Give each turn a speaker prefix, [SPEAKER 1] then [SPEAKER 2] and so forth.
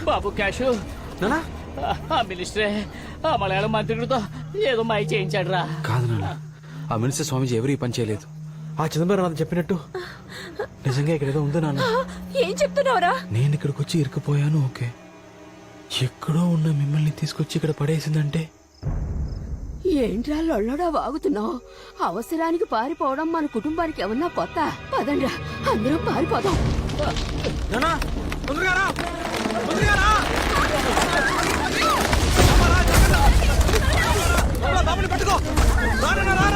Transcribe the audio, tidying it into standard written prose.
[SPEAKER 1] బాబు cash
[SPEAKER 2] నానా
[SPEAKER 1] ఆ మినిస్టరే ఆ మలయాళం మంత్రితో ఏదో మాయ చేయించాడు రా.
[SPEAKER 2] కాదు నాన్న, ఆ మినిస్టర్ స్వామీజీ ఎవరు ఈ పని చేయలేదు. ఆ చిదంబరం చెప్పినట్టు నిజంగా ఇక్కడ ఏదో ఉంది నాన్న.
[SPEAKER 3] ఏం చెప్తున్నావురా?
[SPEAKER 2] నేను ఇక్కడికి వచ్చి ఇరుక్కుపోయాను, ఓకే. ఎక్కడో ఉన్న మిమ్మల్ని తీసుకొచ్చి ఇక్కడ పడేసిందంటే
[SPEAKER 3] ఏంట్రా లొల్లడా వాగుతున్నావు? అవసరానికి పారిపోవడం మన కుటుంబానికి ఏమన్నా కొత్త? పదండ్రా అందరం పారిపోదాం.
[SPEAKER 2] నానా తొందరగా రా, తొందరగా రా. బాబుని పట్టుకో, రా నాన్నా, రా.